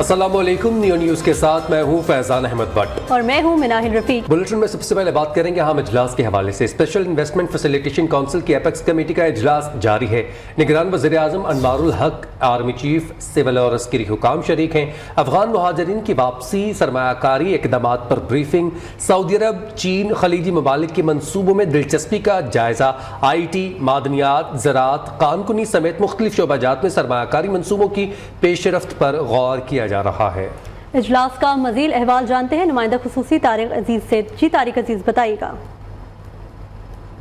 अस्सलाम वालेकुम। Neo news के साथ मैं हूं फैजान अहमद भट्ट और मैं हूं मिनाहिल रफीक। बुलेटिन में सबसे पहले बात करेंगे अहम इजलास के हवाले से। स्पेशल इन्वेस्टमेंट फैसिलिटेशन काउंसिल की एपेक्स कमेटी का इजलास जारी है। निगरान वज़ीर आज़म अनवारुल हक, आर्मी चीफ, सिविल और अस्करी हुकाम शरीक हैं। अफगान मुहाजिरीन की वापसी, सरमायाकारी इक़दामात पर ब्रीफिंग, सऊदी अरब, चीन, खलीजी ममालिक के मनसूबों में दिलचस्पी का जायजा, IT, मादनियात, ज़राअत, कानूनी समेत मुख्तलिफ शोबाजात में सरमायाकारी मनसूबों की पेशरफ्त पर गौर किया जा रहा है। इजलास का मज़ीद अहवाल जानते हैं नुमाइंदा खुसूसी तारिक अजीज से। जी तारिक अजीज बताइएगा।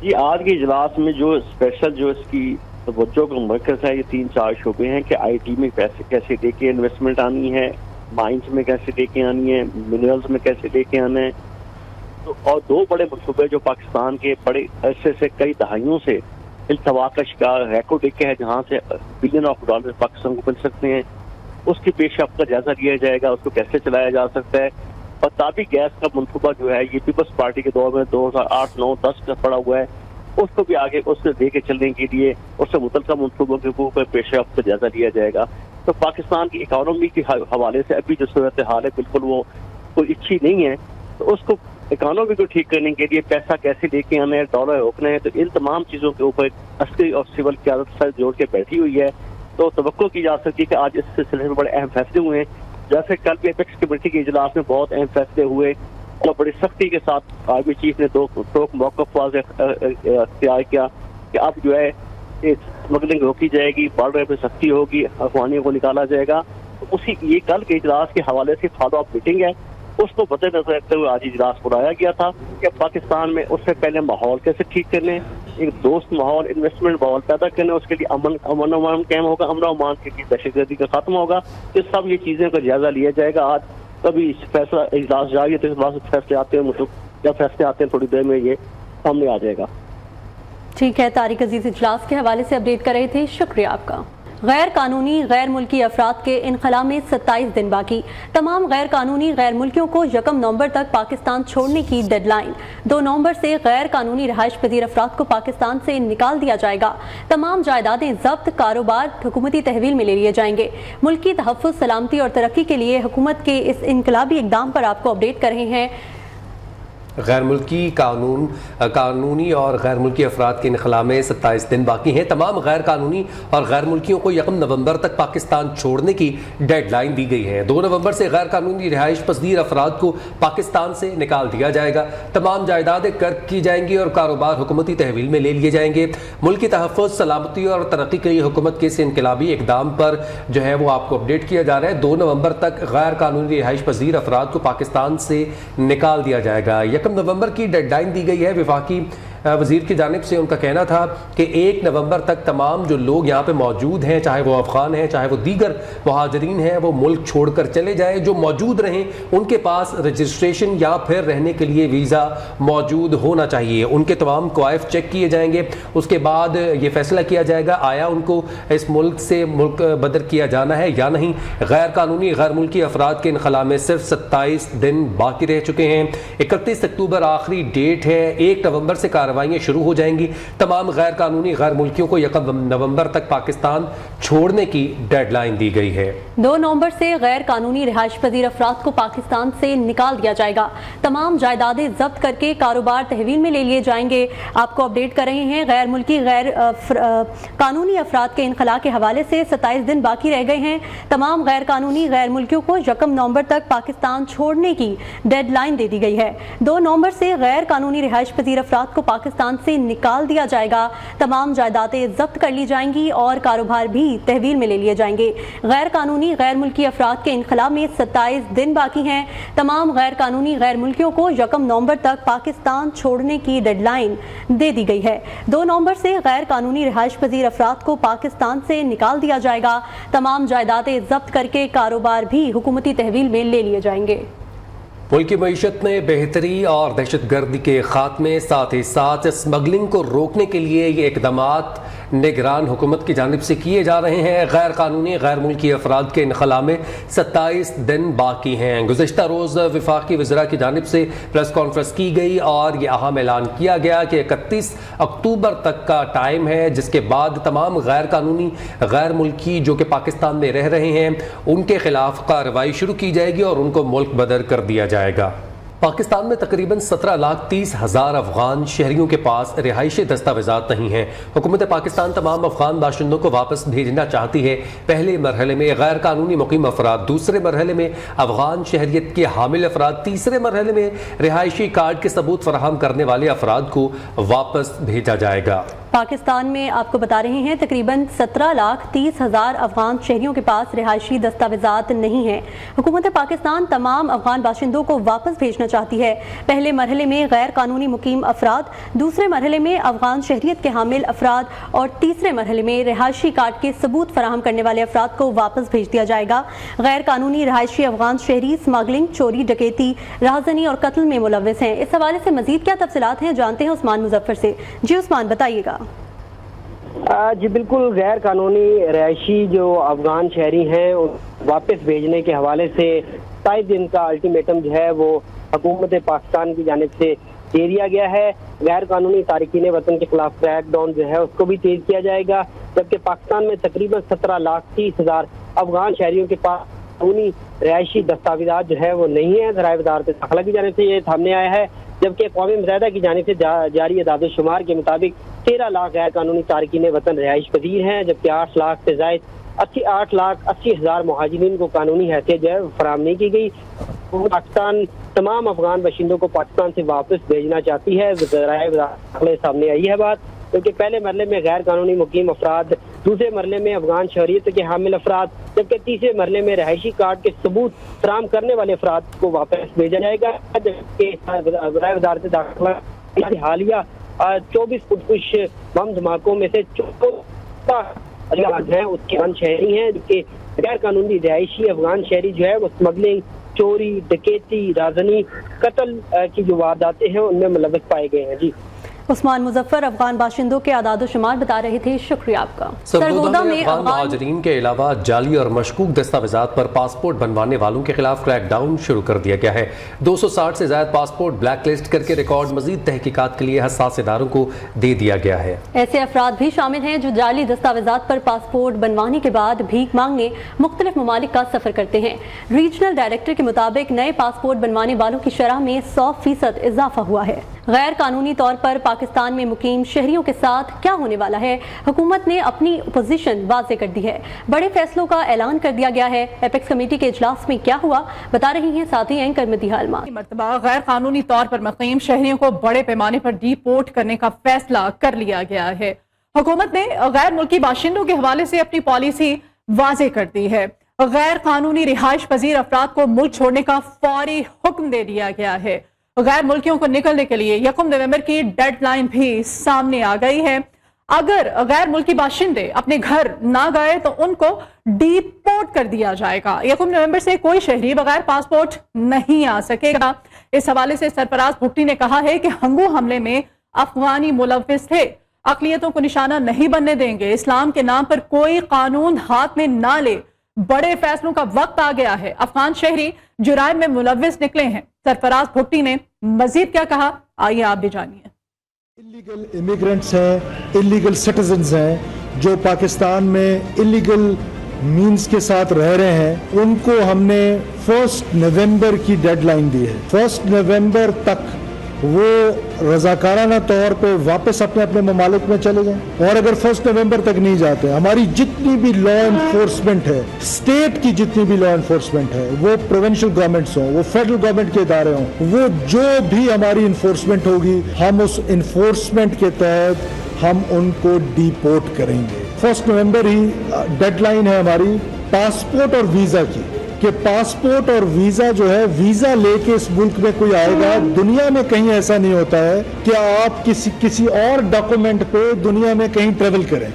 जी, आज के इजलास में जो स्पेशल जो इसकी तवज्जो का मरकज़ है, ये 3-4 शोबे हैं कि IT में पैसे कैसे लेके इन्वेस्टमेंट आनी है, माइंस में कैसे लेके आनी है, मिनरल्स में कैसे लेके आना है। तो और 2 बड़े मनसूबे जो पाकिस्तान के बड़े अरसे से कई दहाइयों से इल्तवा का शिकार रैको डेके है, जहाँ से बिलियन ऑफ डॉलर पाकिस्तान को मिल सकते हैं, उसकी पेशरफ्त का जायजा लिया जाएगा, उसको कैसे चलाया जा सकता है। और ताबी गैस का मनसूबा जो है, ये पीपल्स पार्टी के दौर में 2008, 9, 10 का पड़ा हुआ है, उसको भी आगे उससे लेके चलने के लिए उससे मुतल्लिका मनसूबों के ऊपर पेशरफ्त का जायजा लिया जाएगा। तो पाकिस्तान की इकानमी के हवाले से अभी जो सूरत हाल है बिल्कुल वो कोई अच्छी नहीं है। तो उसको इकानमी को ठीक करने के लिए पैसा कैसे लेके आना है, डॉलर रोकना है, तो इन तमाम चीज़ों के ऊपर अस्करी और सिविल क़यादत सर जोड़ के बैठी हुई है। तो तवक्को की जा सकती है कि आज इस सिलसिले में बड़े अहम फैसले हुए हैं। जैसे कल भी एपेक्स कमेटी के इजलास में बहुत अहम फैसले हुए और बड़ी सख्ती के साथ आर्मी चीफ ने 2 मौक़िफ़ अख्तियार किया कि अब जो है स्मगलिंग रोकी जाएगी, बॉर्डर पर सख्ती होगी, अफवानियों को निकाला जाएगा। तो उसी ये कल के इजलास के हवाले से फॉलो अप मीटिंग है, उसको मद्देनजर रखते हुए आज इजलास बुलाया गया था कि पाकिस्तान में उससे पहले माहौल कैसे ठीक करने, एक दोस्त माहौल, इन्वेस्टमेंट माहौल पैदा करने, उसके लिए अमन अमान कायम होगा, अमन अमान के लिए दहशतगर्दी का खत्म होगा। तो सब ये चीज़ें का जायजा लिया जाएगा। आज कभी फैसला इजलास जारी है तो इजलास फैसले आते हैं, मतलब जब फैसले आते हैं थोड़ी देर में ये सामने आ जाएगा। ठीक है, तारिक अजीज इजलास के हवाले से अपडेट कर रहे थे, शुक्रिया आपका। गैर कानूनी गैर मुल्की अफराद के इनखला में 27 दिन बाकी। तमाम गैर कानूनी गैर मुल्कियों को 1 नवंबर तक पाकिस्तान छोड़ने की डेडलाइन। 2 नवंबर से गैर कानूनी रहायश पजीर अफराद को पाकिस्तान से निकाल दिया जाएगा। तमाम जायदादें जब्त, कारोबार हुकूमती तहवील में ले लिए जाएंगे। मुल्की तहफ़्फ़ुज़, सलामती और तरक्की के लिए हुकूमत के इस इनकलाबी इक़दाम पर आपको अपडेट कर रहे हैं। गैर मुल्की कानूनी और गैर मुल्की अफराद के इनखला में 27 दिन बाकी हैं। तमाम गैर कानूनी और गैर मुल्कियों को 1 नवंबर तक पाकिस्तान छोड़ने की डेडलाइन दी गई है। 2 नवंबर से गैर कानूनी रिहाइश पजीर अफराद को पाकिस्तान से निकाल दिया जाएगा। तमाम जायदादें कर्क की जाएंगी और कारोबार हुकूमती तहवील में ले लिए जाएंगे। मुल्की तहफ़्फ़ुज़, सलामती और तरक्की के लिए हुकूमत के इस इनकलाबी इक़दाम पर जो है वो आपको अपडेट किया जा रहा है। 2 नवंबर तक गैर कानूनी रिहाइश पजीर अफराद को पाकिस्तान से निकाल दिया जाएगा। 1 नवंबर की डेडलाइन दी गई है। वफाकी वज़ीर की जानिब से उनका कहना था कि 1 नवंबर तक तमाम जो लोग यहाँ पे मौजूद हैं, चाहे वो अफ़गान हैं, चाहे वो दीगर मुहाजिरीन हैं, वो मुल्क छोड़कर चले जाए। जो मौजूद रहें उनके पास रजिस्ट्रेशन या फिर रहने के लिए वीज़ा मौजूद होना चाहिए। उनके तमाम क्वाइफ चेक किए जाएंगे। उसके बाद ये फैसला किया जाएगा आया उनको इस मुल्क से मुल्क बदर किया जाना है या नहीं। गैर कानूनी गैर मुल्की अफराद के इनखला में सिर्फ 27 दिन बाकी रह चुके हैं। 31 अक्टूबर आखिरी डेट है। 1 नवंबर से कार्रवाइयाँ शुरू हो जाएंगी। तमाम गैर कानूनी गैर मुल्कियों को 1 नवंबर तक पाकिस्तान छोड़ने की डेडलाइन दी गई है। 2 नवंबर से गैर कानूनी रिहाइश पजीर अफराद को पाकिस्तान से निकाल दिया जाएगा। तमाम जायदादें जब्त करके कारोबार तहवील में ले लिए जाएंगे। आपको अपडेट कर रहे हैं। गैर मुल्की गैर कानूनी अफराद के इनखला के हवाले से 27 दिन बाकी रह गए हैं। तमाम गैर कानूनी गैर मुल्कियों को 1 नवंबर तक पाकिस्तान छोड़ने की डेडलाइन दे दी गई है। 2 नवंबर से गैर कानूनी रिहाइश पजीर अफराद को पाकिस्तान से निकाल दिया जाएगा। तमाम जायदादें जब्त कर ली जाएंगी और कारोबार भी तहवील में ले लिए जाएंगे। गैर कानूनी गैर मुल्की अफराद के इनखला में 27 दिन बाकी हैं। तमाम गैर कानूनी गैर मुल्कियों को 1 नवंबर तक पाकिस्तान छोड़ने की डेडलाइन दे दी गई है। 2 नवंबर से गैर कानूनी रिहाइश पजीर अफराद को पाकिस्तान से निकाल दिया जाएगा। तमाम जायदादें जब्त करके कारोबार भी हुकूमती तहवील में ले लिए जाएंगे। मुल्क की मईशत में बेहतरी और दहशत गर्दी के खात्मे, साथ ही साथ स्मगलिंग को रोकने के लिए ये इकदामात निगरान हुकूमत की जानिब से किए जा रहे हैं। गैर कानूनी गैर मुल्की अफराद के इनखला में 27 दिन बाकी हैं। गुज़िश्ता रोज़ वफाकी वज़रा की जानिब से प्रेस कॉन्फ्रेंस की गई और ये अहम ऐलान किया गया कि 31 अक्टूबर तक का टाइम है, जिसके बाद तमाम गैर कानूनी गैर मुल्की जो कि पाकिस्तान में रह रहे हैं उनके खिलाफ कार्रवाई शुरू की जाएगी और उनको मुल्क बदर कर दिया जाएगा। पाकिस्तान में तकरीबन 17,30,000 अफगान शहरियों के पास रिहायशी दस्तावेज़ात नहीं हैं। हुकूमत पाकिस्तान तमाम अफगान बाशिंदों को वापस भेजना चाहती है। पहले मरहले में गैर कानूनी मुकीम अफराद, दूसरे मरहले में अफगान शहरियत के हामिल अफराद, तीसरे मरहले में रिहायशी कार्ड के सबूत फराहम करने वाले अफराद को वापस भेजा जाएगा। पाकिस्तान में आपको बता रहे हैं तकरीबन 17,30,000 अफगान शहरियों के पास रिहायशी दस्तावेज़ात नहीं हैं। हुकूमत पाकिस्तान तमाम अफगान बाशिंदों को वापस भेजना चाहती है। पहले मरहले में गैर कानूनी मुकीम अफराद, दूसरे मरहले में अफगान शहरियत के हामिल अफराद और तीसरे मरहले में रिहायशी कार्ड के सबूत फराहम करने वाले अफराद को वापस भेज दिया जाएगा। गैर कानूनी रिहायशी अफगान शहरी स्मगलिंग, चोरी, डकैती, राहज़नी और कत्ल में मुलव्वस हैं। इस हवाले से मजीद क्या तफसीलात हैं जानते हैं उस्मान मुजफ्फर से। जी उस्मान, बताइएगा। जी बिल्कुल, गैर कानूनी रिहायशी जो अफगान शहरी हैं वापस भेजने के हवाले से 27 दिन का अल्टीमेटम जो है वो हुकूमत पाकिस्तान की जानिब से दे दिया गया है। गैर कानूनी तारिकीन वतन के खिलाफ क्रैकडाउन जो है उसको भी तेज किया जाएगा, जबकि पाकिस्तान में तकरीबन 17,30,000 अफगान शहरियों के पास कानूनी रिहायशी दस्तावेज़ात जो है वो नहीं है। ज़राए वज़ारत दाखिला की जानिब से ये सामने आया है, जबकि अक़वाम मुत्तहिदा की जानिब से जारी अदाद शुमार के मुताबिक 13 लाख गैर कानूनी तारकीन वतन रिहाइश पजीर हैं, जबकि 8 लाख से ज़ायद 8,80,000 मुहाजिरीन को कानूनी हैसियत जो है फराहम नहीं की गई। पाकिस्तान तमाम अफगान बाशिंदों को पाकिस्तान से वापस भेजना चाहती है। ज़राए दाखिला सामने आई है बात, क्योंकि पहले मरले में गैर कानूनी मुकीम अफराद, दूसरे मरले में अफगान शहरियत के हामिल अफराद, जबकि तीसरे मरले में रिहायशी कार्ड के सबूत फराहम करने वाले अफराद को वापस भेजा जाएगा। जबकि वज़ारत दाखिला हालिया 24 खुदकुश बम धमाकों में से 14 हैं उसके अफगान शहरी हैं, जबकि गैर कानूनी रिहायशी अफगान शहरी जो है वो स्मगलिंग, चोरी, डकैती, राजनी, कत्ल की जो वारदातें हैं उनमें मुलव्वस पाए गए हैं। जी उस्मान मुजफ्फर अफगान बाशिंदों के आदाद शुमार बता रहे थे, शुक्रिया आपका। सरगोदा में अफगान मुहाजिरीन के अलावा जाली और मशकूक दस्तावेजात पर पासपोर्ट बनवाने वालों के खिलाफ क्रैकडाउन शुरू कर दिया गया है। 260 से ज्यादा पासपोर्ट ब्लैक लिस्ट करके रिकॉर्ड मजीद तहकीकात के लिए हसास इदारों को दे दिया गया है। ऐसे अफराद भी शामिल हैं जो जाली दस्तावेजात पर पासपोर्ट बनवाने के बाद भीख मांगने मुख्तलिफ ममालिक का सफर करते हैं। रीजनल डायरेक्टर के मुताबिक नए पासपोर्ट बनवाने वालों की शरह में 100% इजाफा हुआ है। गैर कानूनी तौर पर पाकिस्तान में मुकीम शहरियों के साथ क्या होने वाला है, हुकूमत ने अपनी पोजीशन वाज़ेह कर दी है। बड़े फैसलों का ऐलान कर दिया गया है। एपेक्स कमेटी के इजलास में क्या हुआ बता रही हैं साथी एंकर मदीहा अलमान। मरतबा गैर कानूनी तौर पर मुकीम शहरियों को बड़े पैमाने पर डिपोर्ट करने का फैसला कर लिया गया है। हुकूमत ने गैर मुल्की बाशिंदों के हवाले से अपनी पॉलिसी वाज़ेह कर दी है। गैर कानूनी रिहाइश पजीर अफराद को मुल्क छोड़ने का फौरी हुक्म दे दिया गया है। गैर मुल्कियों को निकलने के लिए 1 नवंबर की डेडलाइन भी सामने आ गई है। अगर गैर मुल्की बाशिंदे अपने घर ना गए तो उनको डिपोर्ट कर दिया जाएगा। 1 नवंबर से कोई शहरी बगैर पासपोर्ट नहीं आ सकेगा। इस हवाले से सरफराज भुट्टी ने कहा है कि हंगू हमले में अफगानी मुलव्विस थे, अक़लियतों को निशाना नहीं बनने देंगे। इस्लाम के नाम पर कोई कानून हाथ में ना ले, बड़े फैसलों का वक्त आ गया है। अफगान शहरी जुराइम में मुलव्विस निकले हैं। सरफराज भुट्टी ने मजीद क्या कहा, आइए आप भी जानिए। इलीगल इमिग्रेंट्स हैं, इलीगल सिटीजन्स हैं जो पाकिस्तान में इलीगल मीन्स के साथ रह रहे हैं, उनको हमने 1 नवंबर की डेडलाइन दी है। 1 नवंबर तक वो रजाकाराना तौर पे वापस अपने अपने ममालिक में चले जाएं। और अगर 1 नवंबर तक नहीं जाते, हमारी जितनी भी लॉ एनफोर्समेंट है, स्टेट की जितनी भी लॉ एनफोर्समेंट है, वो प्रोविंशियल गवर्नमेंट्स हों, वो फेडरल गवर्नमेंट के इदारे हों, वो जो भी हमारी इन्फोर्समेंट होगी, हम उस इन्फोर्समेंट के तहत हम उनको डिपोर्ट करेंगे। 1 नवंबर ही डेडलाइन है हमारी पासपोर्ट और वीजा की, कि पासपोर्ट और वीजा जो है, वीजा लेके इस मुल्क में कोई आएगा, दुनिया में कहीं ऐसा नहीं होता है कि आप किसी और डॉक्यूमेंट पे दुनिया में कहीं ट्रेवल करें।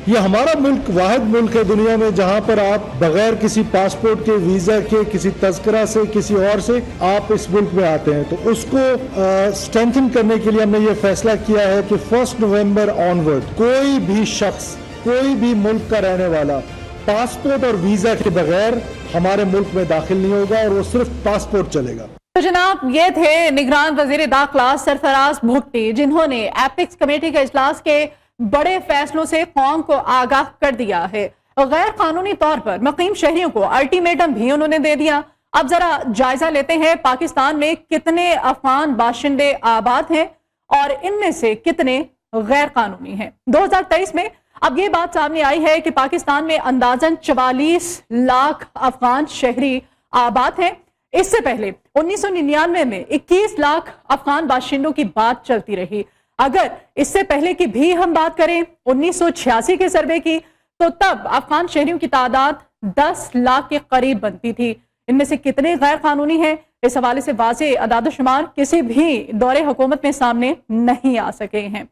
ये हमारा मुल्क वाहिद मुल्क है दुनिया में जहां पर आप बगैर किसी पासपोर्ट के, वीजा के, किसी तस्करा से, किसी और से आप इस मुल्क में आते हैं। तो उसको स्ट्रेंथन करने के लिए हमने ये फैसला किया है कि 1 नवंबर ऑनवर्ड कोई भी शख्स, कोई भी मुल्क का रहने वाला पासपोर्ट और वीजा के बगैर हमारे मुल्क में दाखिल नहीं होगा और वो सिर्फ पासपोर्ट चलेगा। तो जनाब, ये थे निगरान वजीर दाखिला सरफराज भुट्टी, जिन्होंने एपिक्स कमेटी के इजलास के बड़े फैसलों से कौम को आगाह कर दिया है। गैर कानूनी तौर पर मुकीम शहरियों को अल्टीमेटम भी उन्होंने दे दिया। अब जरा जायजा लेते हैं पाकिस्तान में कितने अफगान बाशिंदे आबाद हैं और इनमें से कितने गैर कानूनी हैं। 2023 में अब ये बात सामने आई है कि पाकिस्तान में अंदाजन 44 लाख अफगान शहरी आबाद हैं। इससे पहले 1999 में 21 लाख अफगान बाशिंदों की बात चलती रही। अगर इससे पहले की भी हम बात करें 1986 के सर्वे की, तो तब अफगान शहरियों की तादाद 10 लाख के करीब बनती थी। इनमें से कितने गैर कानूनी हैं, इस हवाले से वाज़ेह अदाद-ओ-शुमार किसी भी दौरे हुकूमत में सामने नहीं आ सके हैं।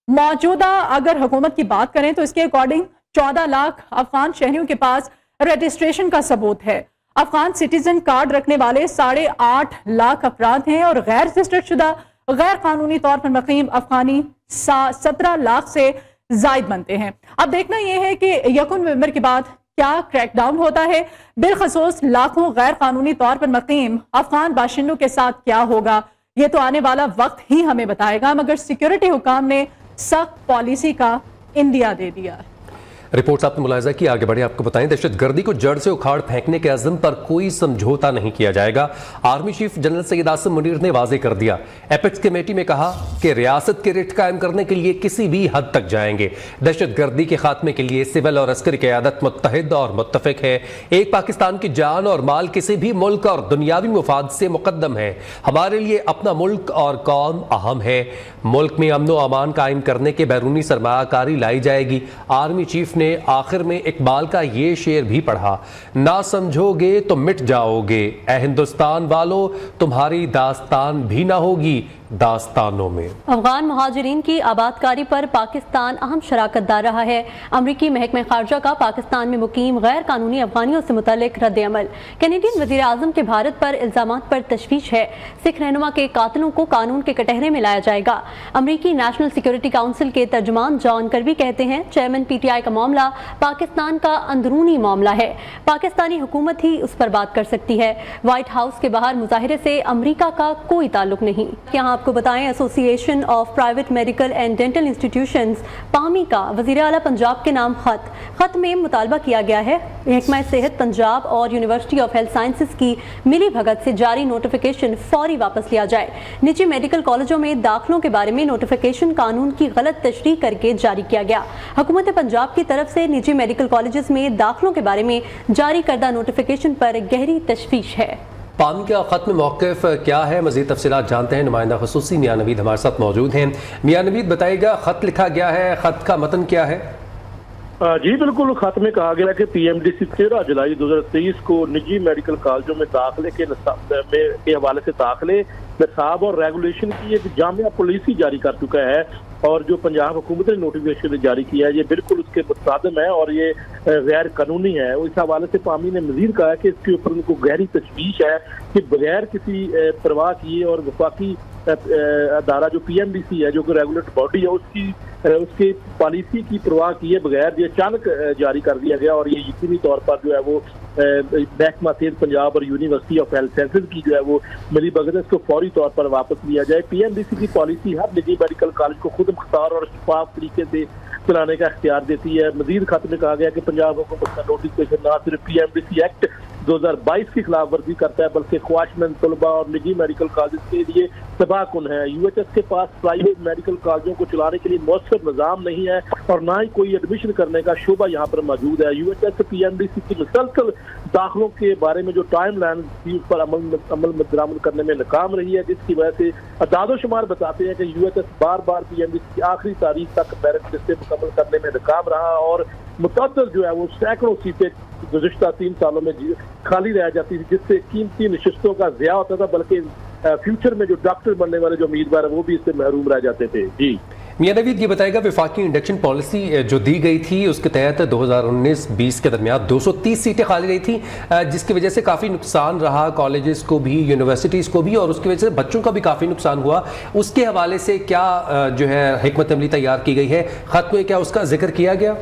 मौजूदा अगर हुकूमत की बात करें तो इसके अकॉर्डिंग 14 लाख अफगान शहरियों के पास रजिस्ट्रेशन का सबूत है। अफगान सिटीजन कार्ड रखने वाले 8.5 लाख अफराद हैं और गैर रजिस्टर्ड शुदा गैर कानूनी तौर पर मुकीम अफगानी 17 लाख से जायद बनते हैं। अब देखना यह है कि 1 नवंबर के बाद क्या क्रैकडाउन होता है, बिलखसूस लाखों गैर कानूनी तौर पर मुकीम अफगान बाशिंदों के साथ क्या होगा, ये तो आने वाला वक्त ही हमें बताएगा। मगर सिक्योरिटी हुकाम ने सख्त पॉलिसी का इंदिया दे दिया है। रिपोर्ट्स आपने मुलाहिजा की, आगे बढ़े आपको बताएं। दहशतगर्दी को जड़ से उखाड़ फेंकने के अज़म पर कोई समझौता नहीं किया जाएगा। Army chief general Syed Asim Munir ने वाज़ेह कर दिया। एपेक्स कमेटी में कहा कि रियासत के रिट कायम करने के लिए किसी भी हद तक जाएंगे। दहशतगर्दी के खात्मे के लिए सिविल और अस्करी क़यादत मुत्तहिद और मुत्तफ़िक है। एक पाकिस्तान की जान और माल किसी भी मुल्क और दुनियावी मुफाद से मुक़द्दम है। हमारे लिए अपना मुल्क और कौम अहम है। मुल्क में अमन व अमान कायम करने के बैरूनी सरमायाकारी लाई जाएगी। आर्मी चीफ ने आखिर में इकबाल का ये शेर भी पढ़ा, ना समझोगे तो मिट जाओगे, ए हिंदुस्तान वालों तुम्हारी दास्तान भी ना होगी दास्तानों में। अफगान मुहाजिरीन की आबादकारी पर पाकिस्तान अहम शराकतदार रहा है। अमरीकी महकमा खारजा का पाकिस्तान में मुकीम गैर कानूनी अफगानियों से मुतल्लिक रद्द अमल। कैनेडियन वज़ीर आज़म के भारत पर इल्ज़ामात पर तशवीश है। सिख रहनुमा के कातिलों को कानून के कटहरे में लाया जाएगा। अमरीकी नेशनल सिक्योरिटी काउंसिल के तर्जुमान जॉन कर्बी कहते हैं, चेयरमैन PTI का मामला पाकिस्तान का अंदरूनी मामला है। पाकिस्तानी हुकूमत ही उस पर बात कर सकती है। व्हाइट हाउस के बाहर मुजाहिरे से अमरीका का कोई ताल्लुक नहीं। यहाँ आपको बताएं, association of private medical and dental institutions PAMI का वज़ीर आला पंजाब के नाम खत में मुतालबा किया गया है महकमा सेहत पंजाब और यूनिवर्सिटी ऑफ हेल्थ साइंसेज की मिली भगत से जारी नोटिफिकेशन फौरी वापस लिया जाए। निजी मेडिकल कॉलेजों में दाखिलों के बारे में नोटिफिकेशन कानून की गलत तशरीह करके जारी किया गया। हुकूमत पंजाब की तरफ से निजी मेडिकल कॉलेजेस में दाखिलों के बारे में जारी करदा नोटिफिकेशन पर गहरी तशवीश है। पामी का खत में मौक़िफ़ क्या है, मज़ीद तफसीलात जानते हैं। नुमाइंदा ख़ुसूसी मियां नवीद हमारे साथ मौजूद हैं। मियां नवीद, बताइएगा खत लिखा गया है, खत का मतन क्या है? जी बिल्कुल, खत में कहा गया कि PMDC 13 जुलाई 2023 को निजी मेडिकल कॉलेजों में दाखिले के हवाले से दाखिले निसाब और रेगुलेशन की एक जामिया पॉलिसी जारी कर चुका है और जो पंजाब हुकूमत ने नोटिफिकेशन जारी किया है ये बिल्कुल उसके मुताबिक है और ये गैर कानूनी है। इस हवाले से पामी ने मजीद कहा कि इसके ऊपर उनको गहरी तशवीश है कि बगैर किसी परवाह किए और वफाकी अदारा जो PMDC है जो कि रेगुलेट बॉडी है उसकी पॉलिसी की परवाह किए बगैर ये अचानक जारी कर दिया गया और ये यकीनी तौर पर जो है वो महकमा सेहत पंजाब और यूनिवर्सिटी ऑफ हेल्थ साइंसेज की जो है वो मिली भगत इसको फौरी तौर पर वापस लिया जाए। PMDC की पॉलिसी हर निजी मेडिकल कॉलेज को खुद मुख्तार और शफाफ तरीके से चलाने का इख्तियार देती है। मजीद खत में कहा गया कि पंजाब हुकूमत का नोटिफिकेशन न सिर्फ PMDC एक्ट 2022 की खिलाफ वर्जी करता है बल्कि ख्वाहिशमंद तलबा और निजी मेडिकल कॉलेज के लिए तबाहकुन है। UHS के पास प्राइवेट मेडिकल कॉलेजों को चलाने के लिए मौसर निज़ाम नहीं है और ना ही कोई एडमिशन करने का शोबा यहाँ पर मौजूद है। UHS PMDC की मुसलसल दाखिलों के बारे में जो टाइम लाइन थी उस पर अमल दरामद करने में नाकाम रही है, जिसकी वजह से अदाद-ओ-शुमार बताते हैं कि UHS बार बार PMDC की आखिरी तारीख तक मेरिट लिस्टें मुकम्मल करने में नाकाम रहा और मुतअद्दिद जो है वो सैकड़ों सीटें गुज़िश्ता 3 सालों में खाली रह जाती थी, जिससे कीमती नशिस्तों का ज़िया होता था, बल्कि फ्यूचर में जो डॉक्टर बनने वाले जो उम्मीदवार है वो भी इससे महरूम रह जाते थे। जी मियां नवीद, ये बताएगा वफाकी इंडक्शन पॉलिसी जो दी गई थी उसके तहत 2019-20 के दरमियान 230 सीटें खाली रही थी, जिसकी वजह से काफ़ी नुकसान रहा कॉलेजेस को भी, यूनिवर्सिटीज़ को भी, और उसकी वजह से बच्चों का भी काफ़ी नुकसान हुआ। उसके हवाले से क्या जो है हिकमत अमली तैयार की गई है, खत में क्या उसका जिक्र किया गया?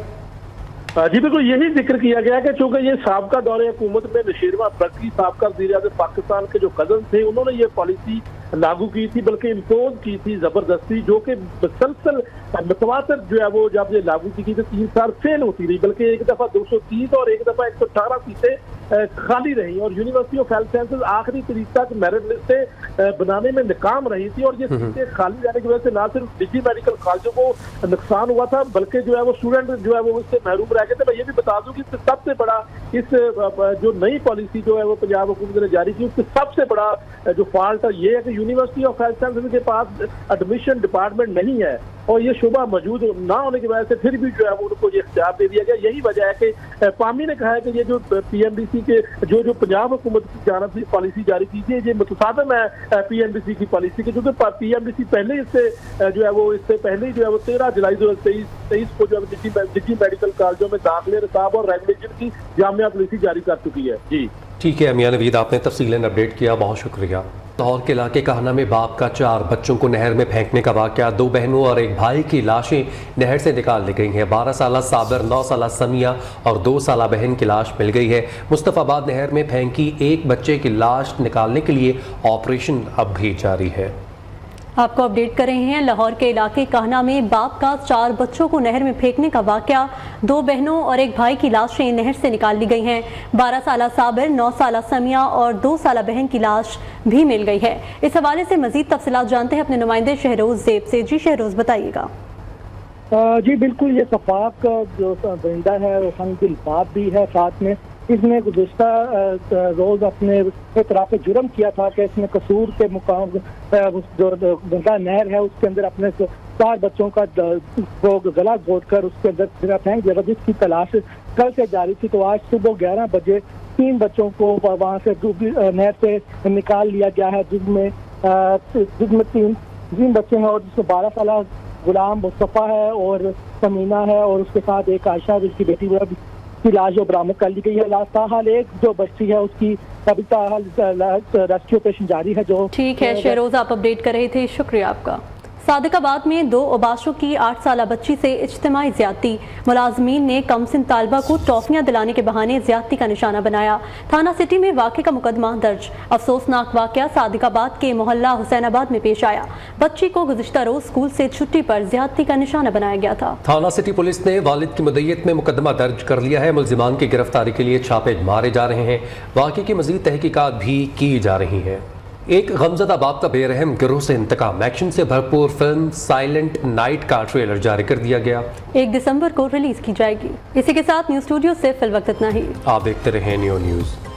जी बिल्कुल, यही जिक्र किया गया कि चूंकि ये साबका दौरे हुकूमत में नशीरमा अफरीदी साबका वज़ीर-ए-आज़म पाकिस्तान के जो कज़न थे, उन्होंने ये पॉलिसी लागू की थी, बल्कि इम्पोज की थी जबरदस्ती, जो कि मुसलसल मतवातर जो है वो जब ये लागू की तो 3 साल फेल होती रही, बल्कि एक दफा 230 और एक दफा 118 सीटें खाली रही, और यूनिवर्सिटी ऑफ हेल्थ साइंसेज आखिरी तारीख तक मेरिट लिस्टें बनाने में नाकाम रही थी, और ये सीटें खाली रहने की वजह से ना सिर्फ निजी मेडिकल कॉलेजों को नुकसान हुआ था, बल्कि जो है वो स्टूडेंट जो है वो उससे महरूम रह गए थे। मैं ये भी बता दूं कि सबसे बड़ा इस जो नई पॉलिसी जो है वो पंजाब हुकूमत ने जारी की, उससे सबसे बड़ा जो फॉल्ट है ये है कि यूनिवर्सिटी ऑफ हेल्थ साइंसेज के पास एडमिशन डिपार्टमेंट नहीं है, और ये शुबा मौजूद ना होने की वजह से फिर भी जो है वो उनको ये इख्तियार दे दिया गया। यही वजह है कि पामी ने कहा है कि ये जो पीएमडीसी के जो पंजाब हुकूमत की जानब से पॉलिसी जारी की थी, ये मुतसादम है पीएमडीसी की पॉलिसी के, क्योंकि पीएमडीसी पहले इससे जो है वो इससे पहले ही जो है वो 13 जुलाई 2023 को जो है निजी मेडिकल कॉलेजों में दाखिले, निसाब और रेगुलेशन की जामिया पॉलिसी जारी कर चुकी है। जी ठीक है मियां नवीद, आपने तफसीलन अपडेट किया, बहुत शुक्रिया। लाहौर के इलाके काहना में बाप का 4 बच्चों को नहर में फेंकने का वाक़या, 2 बहनों और एक भाई की लाशें नहर से निकाल ली गई हैं। 12 साला साबिर, 9 साला समिया और 2 साला बहन की लाश मिल गई है। मुस्तफ़ाबाद नहर में फेंकी एक बच्चे की लाश निकालने के लिए ऑपरेशन अब भी जारी है। आपको अपडेट कर रहे हैं, लाहौर के इलाके काहना में बाप का 4 बच्चों को नहर में फेंकने का वाक़या, 2 बहनों और एक भाई की लाशें नहर से निकाल ली गई हैं। 12 साला साबिर, 9 साला समिया और 2 साला बहन की लाश भी मिल गई है। इस हवाले से मजीद तफसीलात जानते हैं अपने नुमाइंदे शहरोज ज़ेब से। जी शहरोज, बताइएगा। जी बिल्कुल, ये सफाक जो बंदा है वो दिल बाप भी है साथ में। इसने गुज़िश्ता रोज अपने इतराफ़ जुर्म किया था कि इसने कसूर के मुकाम जो गंगा नहर है उसके अंदर अपने 4 बच्चों का गला घोट कर उसके अंदर फेंक दिया, जिसकी तलाश कल से जारी थी। तो आज सुबह 11 बजे 3 बच्चों को वहाँ से नहर से निकाल लिया गया है, जिसमें 3 बच्चे हैं, और जिसमें 12 साल गुलाम मुस्तफ़ा है और समीना है, और उसके साथ एक आयशा जिसकी बेटी की लाश जो बरामद कर ली गई है। ताहाल एक जो बच्ची है उसकी अभी ताहाल रेस्क्यू ऑपरेशन जारी है। जो ठीक है शहरोज, आप अपडेट कर रहे थे, शुक्रिया आपका। सादिकाबाद में 2 उबाशों की 8 साला बच्ची से इज्तिमाई ज्यादती, मुलाजमीन ने कमसिन तालबा को टॉफियां दिलाने के बहाने ज्यादती का निशाना बनाया। थाना सिटी में वाक़े का मुकदमा दर्ज। अफसोसनाक वाक़या सादिकाबाद के मोहल्ला हुसैनाबाद में पेश आया। बच्ची को गुज़िश्ता रोज स्कूल से छुट्टी पर ज्यादती का निशाना बनाया गया था। थाना सिटी पुलिस ने वालिद की मुद्दत में मुकदमा दर्ज कर लिया है। मुल्जिमान की गिरफ्तारी के लिए छापे मारे जा रहे हैं। वाक़े की मज़ीद तहकीकात भी की जा रही है। एक गमज़दा बाप का बेरहम गिरोह से इंतकाम, एक्शन से भरपूर फिल्म साइलेंट नाइट का ट्रेलर जारी कर दिया गया। 1 दिसंबर को रिलीज की जाएगी। इसी के साथ न्यूज़ स्टूडियो से फिल वक्त इतना ही। आप देखते रहे न्यू न्यूज़।